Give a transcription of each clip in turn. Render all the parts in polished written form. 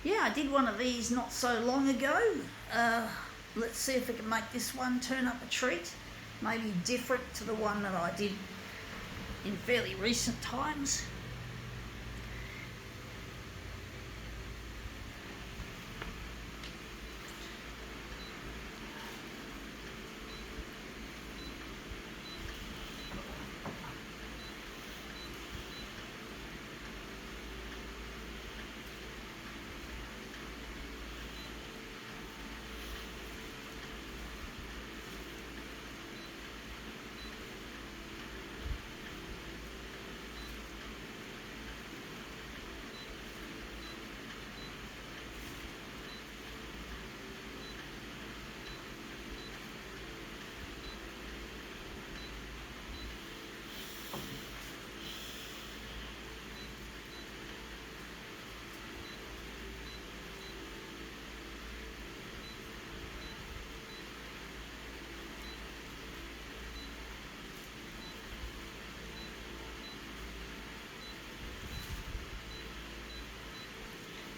Yeah, I did one of these not so long ago. Let's see if we can make this one turn up a treat. Maybe different to the one that I did in fairly recent times.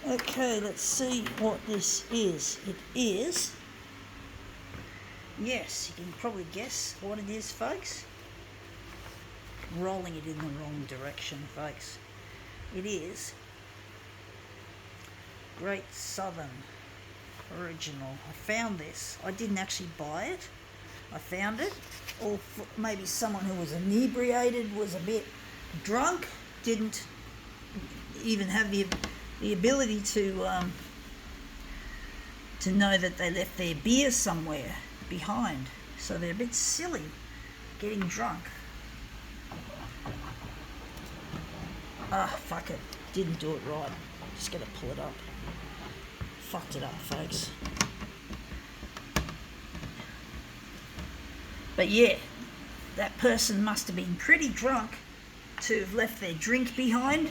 Okay, let's see what this is. It is, yes, you can probably guess what it is, folks. Rolling it in the wrong direction, folks. It is Great Southern Original. I found this. I didn't actually buy it. I found it. Or maybe someone who was inebriated, was a bit drunk, didn't even have the ability to know that they left their beer somewhere behind. So they're a bit silly getting drunk. Fuck it. Didn't do it right. Just gotta pull it up. Fucked it up, folks. But yeah, that person must have been pretty drunk to have left their drink behind.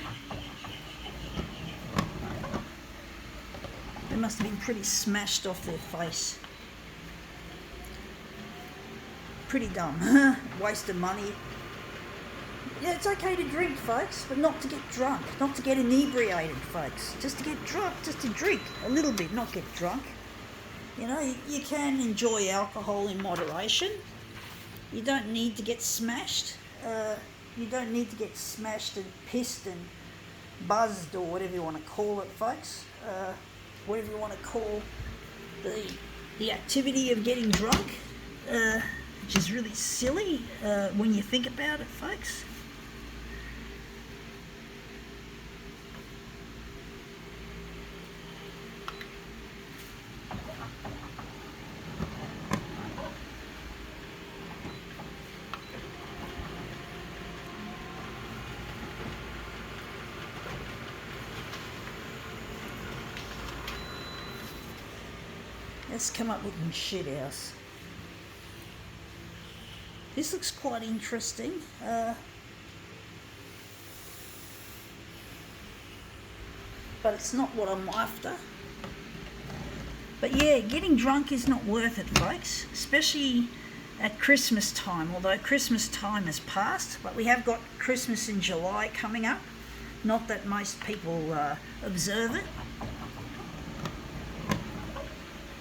They must have been pretty smashed off their face. Pretty dumb. Waste of money. Yeah, it's okay to drink, folks, but not to get drunk, not to get inebriated, folks. Just to get drunk, just to drink a little bit, not get drunk. You know, you can enjoy alcohol in moderation. You don't need to get smashed. You don't need to get smashed and pissed and buzzed, or whatever you want to call it, folks. Whatever you want to call the activity of getting drunk, which is really silly when you think about it, folks. Let's come up with some shit house. This looks quite interesting. But it's not what I'm after. But yeah, getting drunk is not worth it, folks. Especially at Christmas time. Although Christmas time has passed, but we have got Christmas in July coming up. Not that most people observe it.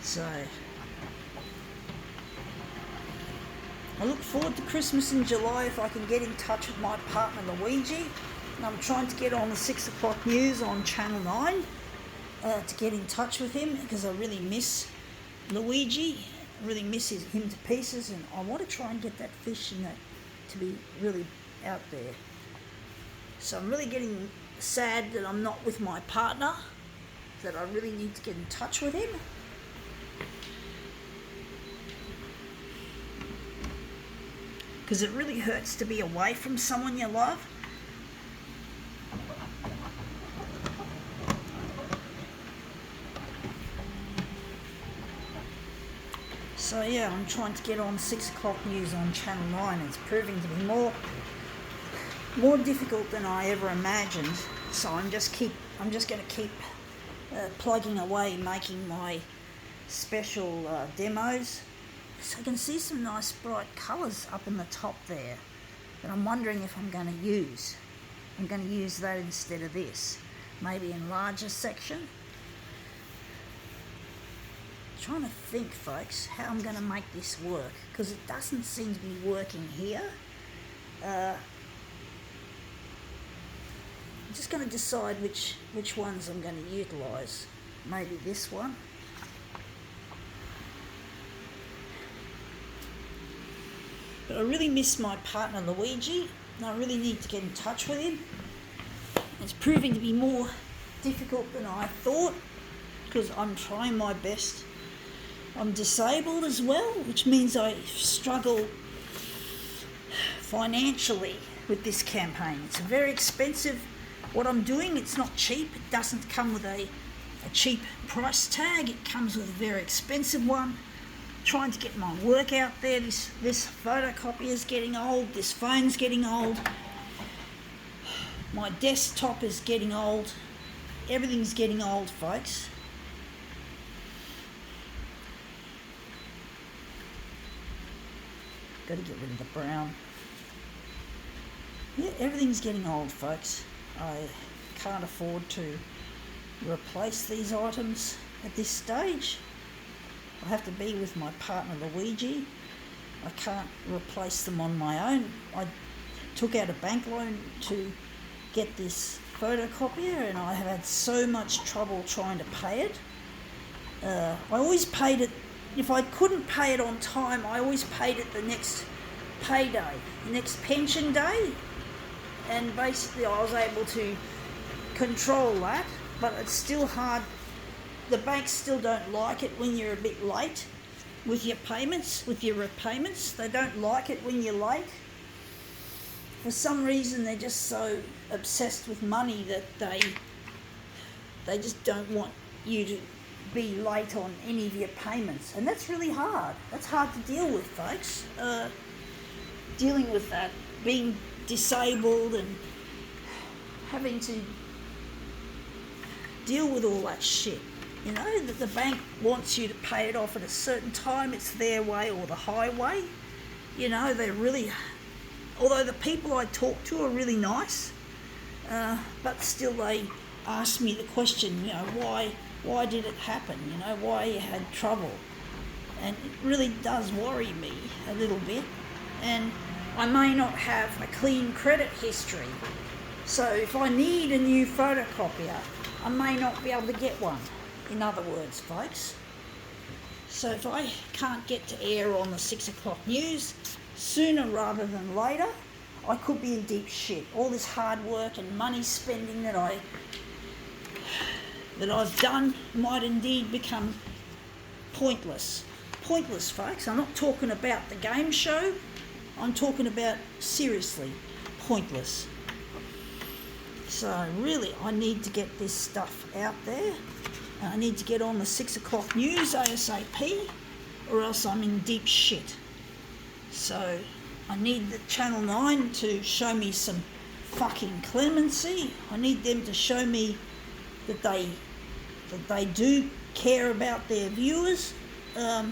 So I look forward to Christmas in July if I can get in touch with my partner Luigi. And I'm trying to get on the 6 o'clock news on Channel 9 to get in touch with him, because I really miss Luigi. I really miss him to pieces, and I want to try and get that fish in that to be really out there. So I'm really getting sad that I'm not with my partner, that I really need to get in touch with him. Because it really hurts to be away from someone you love. So yeah, I'm trying to get on 6 o'clock news on Channel 9. It's proving to be more difficult than I ever imagined. So I'm just going to keep plugging away, making my special demos. So I can see some nice bright colours up in the top there that I'm wondering if I'm going to use. I'm going to use that instead of this. Maybe enlarge a section. trying to think, folks, how I'm going to make this work, because it doesn't seem to be working here. I'm just going to decide which ones I'm going to utilise. Maybe this one. But I really miss my partner Luigi, and I really need to get in touch with him. It's proving to be more difficult than I thought, because I'm trying my best. I'm disabled as well, which means I struggle financially with this campaign. It's very expensive. What I'm doing, it's not cheap. It doesn't come with a cheap price tag. It comes with a very expensive one. Trying to get my work out there. This photocopier is getting old. This phone's getting old. My desktop is getting old. Everything's getting old, folks. Got to get rid of the brown. Yeah, everything's getting old, folks. I can't afford to replace these items at this stage. I have to be with my partner Luigi. I can't replace them on my own. I took out a bank loan to get this photocopier, and I have had so much trouble trying to pay it. I always paid it, if I couldn't pay it on time, I always paid it the next payday, the next pension day, and basically I was able to control that, but it's still hard. The banks still don't like it when you're a bit late with your payments, with your repayments. They don't like it when you're late. For some reason, they're just so obsessed with money that they just don't want you to be late on any of your payments. And that's really hard. That's hard to deal with, folks. Dealing with that, being disabled and having to deal with all that shit. You know, that the bank wants you to pay it off at a certain time. It's their way or the highway. You know, they're really... Although the people I talk to are really nice, but still they ask me the question, you know, why did it happen? You know, why you had trouble? And it really does worry me a little bit. And I may not have a clean credit history. So if I need a new photocopier, I may not be able to get one. In other words, folks. So if I can't get to air on the 6 o'clock news sooner rather than later, I could be in deep shit. All this hard work and money spending that I've done might indeed become pointless. Pointless, folks. I'm not talking about the game show. I'm talking about seriously pointless. So really, I need to get this stuff out there. I need to get on the 6 o'clock news ASAP, or else I'm in deep shit. So I need the Channel 9 to show me some fucking clemency. I need them to show me that they do care about their viewers. That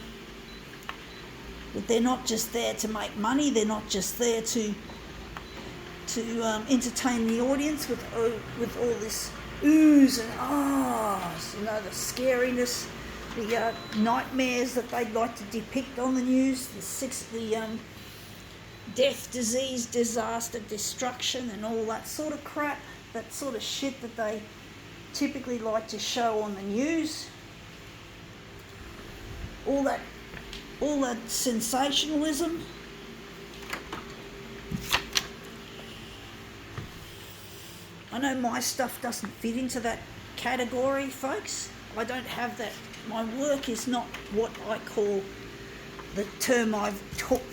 they're not just there to make money. They're not just there to entertain the audience with all this oohs and ahs, you know, the scariness, the nightmares that they'd like to depict on the news, the death, disease, disaster, destruction, and all that sort of crap, that sort of shit that they typically like to show on the news. All that sensationalism. I know my stuff doesn't fit into that category, folks. I don't have that. My work is not what I call the term I've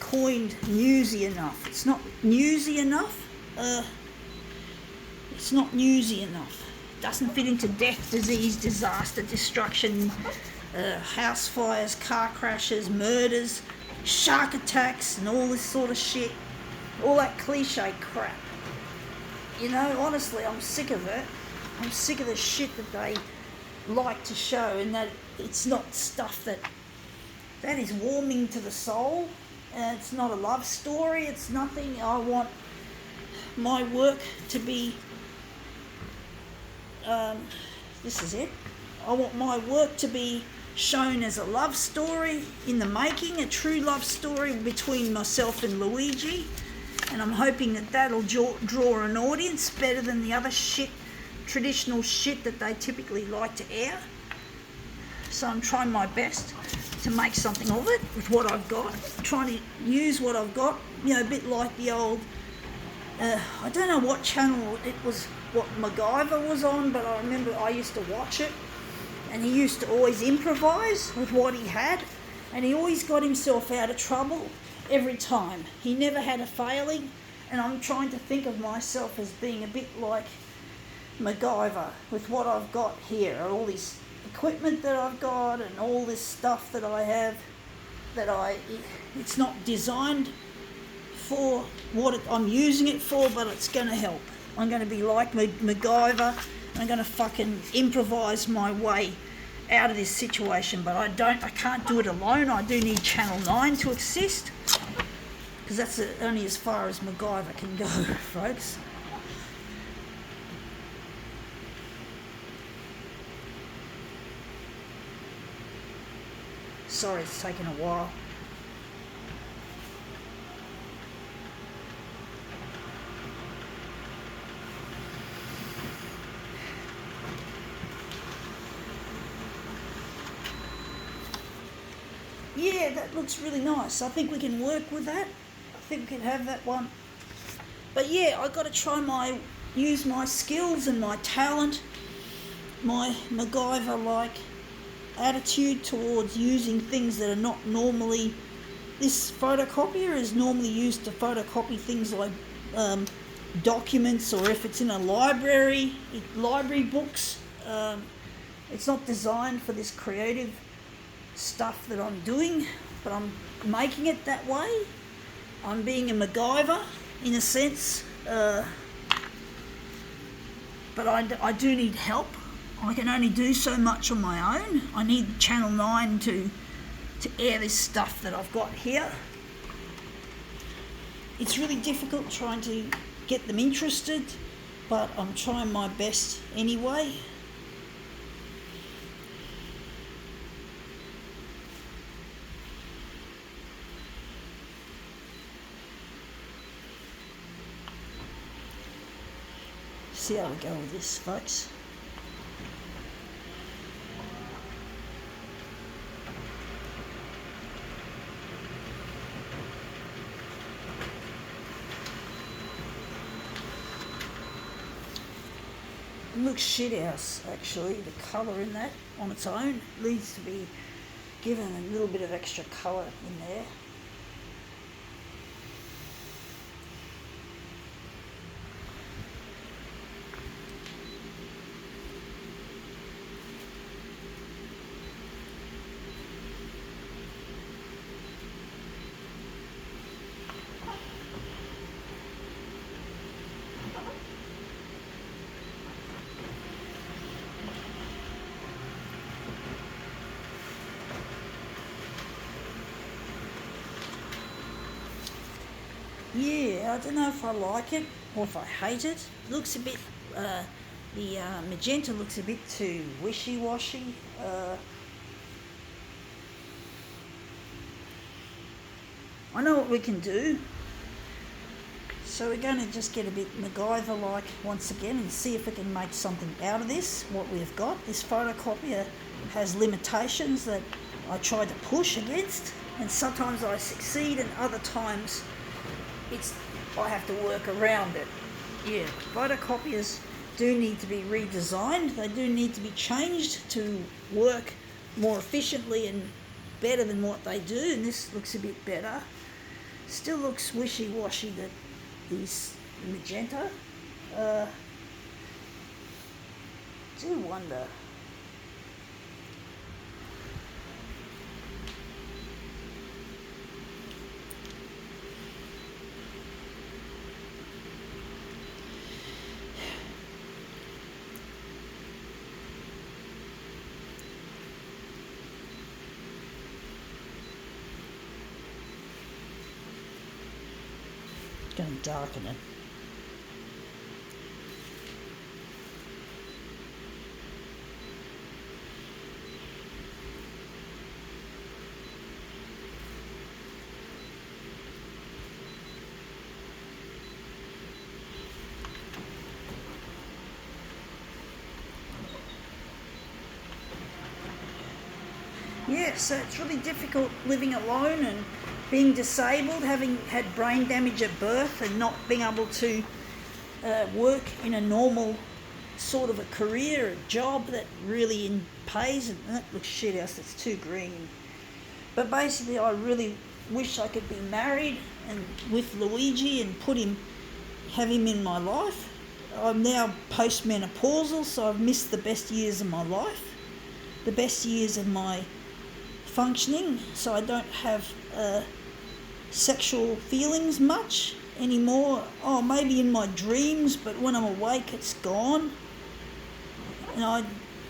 coined newsy enough. It's not newsy enough. It's not newsy enough. It doesn't fit into death, disease, disaster, destruction, house fires, car crashes, murders, shark attacks, and all this sort of shit. All that cliche crap. You know, honestly, I'm sick of it. I'm sick of the shit that they like to show, and that it's not stuff that is warming to the soul. It's not a love story. It's nothing. I want my work to be... this is it. I want my work to be shown as a love story in the making, a true love story between myself and Luigi, and I'm hoping that that'll draw an audience better than the other shit, traditional shit that they typically like to air. So I'm trying my best to make something of it with what I've got, trying to use what I've got, you know, a bit like the old, I don't know what channel it was, what MacGyver was on, but I remember I used to watch it, and he used to always improvise with what he had, and he always got himself out of trouble every time. He never had a failing, and I'm trying to think of myself as being a bit like MacGyver with what I've got here, all this equipment that I've got and all this stuff that I have that it's not designed for what I'm using it for, but it's going to help. I'm going to be like MacGyver. I'm going to fucking improvise my way out of this situation, but I can't do it alone. I do need Channel 9 to assist, because that's only as far as MacGyver can go, folks. Sorry, it's taken a while. Yeah, that looks really nice. I think we can work with that. I think we can have that one. But yeah, I got to use my skills and my talent, my MacGyver-like attitude towards using things that are not normally. This photocopier is normally used to photocopy things like documents, or if it's in a library books. It's not designed for this creative stuff that I'm doing, but I'm making it that way. I'm being a MacGyver in a sense, but I do need help. I can only do so much on my own. I need Channel 9 to air this stuff that I've got here. It's really difficult trying to get them interested, but I'm trying my best anyway. See how we go with this, folks. It looks shit house, actually. The colour in that on its own needs to be given a little bit of extra colour in there. Yeah, I don't know if I like it or if I hate it. It looks a bit, the magenta looks a bit too wishy-washy. I know what we can do. So we're going to just get a bit MacGyver-like once again and see if we can make something out of this, what we've got. This photocopier has limitations that I try to push against, and sometimes I succeed and other times I have to work around it. Yeah, photocopiers do need to be redesigned. They do need to be changed to work more efficiently and better than what they do, and this looks a bit better. Still looks wishy-washy, that this magenta. Do wonder. Going to darken it. Yeah, so it's really difficult living alone and being disabled, having had brain damage at birth and not being able to work in a normal sort of a career, a job that really pays. And that looks shit house, that's too green. But basically I really wish I could be married and with Luigi and have him in my life. I'm now postmenopausal, so I've missed the best years of my life, the best years of my functioning, so I don't have sexual feelings much anymore. Oh, maybe in my dreams, but when I'm awake it's gone. And I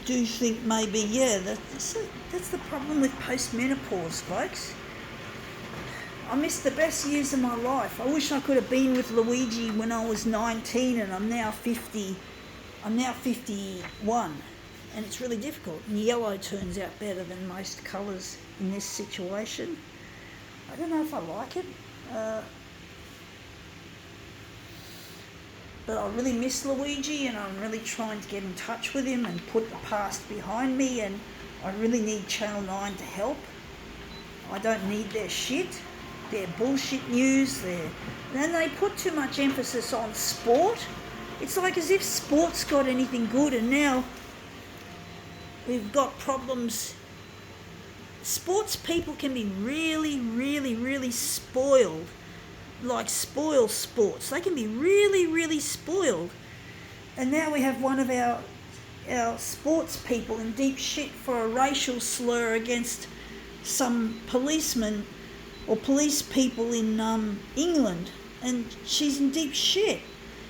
do think maybe, that's the problem with postmenopause, folks. I missed the best years of my life. I wish I could have been with Luigi when I was 19 and I'm now 50. I'm now 51 and it's really difficult. And yellow turns out better than most colours in this situation. I don't know if I like it. But I really miss Luigi and I'm really trying to get in touch with him and put the past behind me, and I really need Channel 9 to help. I don't need their shit. Their bullshit news, then they put too much emphasis on sport. It's like as if sport's got anything good, and now we've got problems. Sports people can be really, really, really spoiled, like spoil sports. They can be really, really spoiled. And now we have one of our sports people in deep shit for a racial slur against some policeman or police people in England, and she's in deep shit.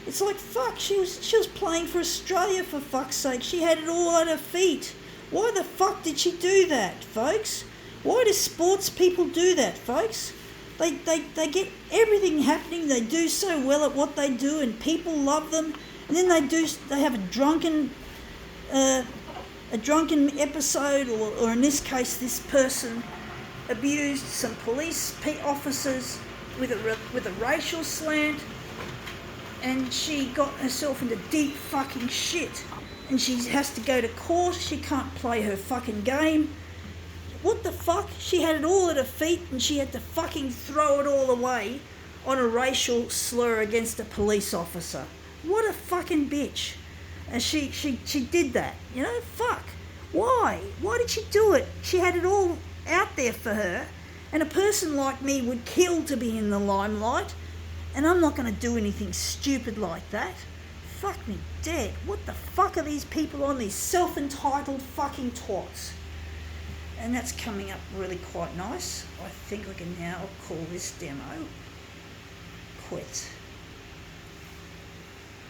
It's like, fuck, she was playing for Australia, for fuck's sake. She had it all at her feet. Why the fuck did she do that, folks? Why do sports people do that, folks? They get everything happening. They do so well at what they do, and people love them. And then they have a drunken episode, or in this case, this person abused some police officers with a racial slant, and she got herself into deep fucking shit, and she has to go to court. She can't play her fucking game. What the fuck? She had it all at her feet and she had to fucking throw it all away on a racial slur against a police officer. What a fucking bitch. And she did that, you know? Fuck. Why? Why did she do it? She had it all out there for her, and a person like me would kill to be in the limelight, and I'm not going to do anything stupid like that. Fuck me dead. What the fuck are these people on, these self-entitled fucking twats? And that's coming up really quite nice. I think I can now call this demo quit.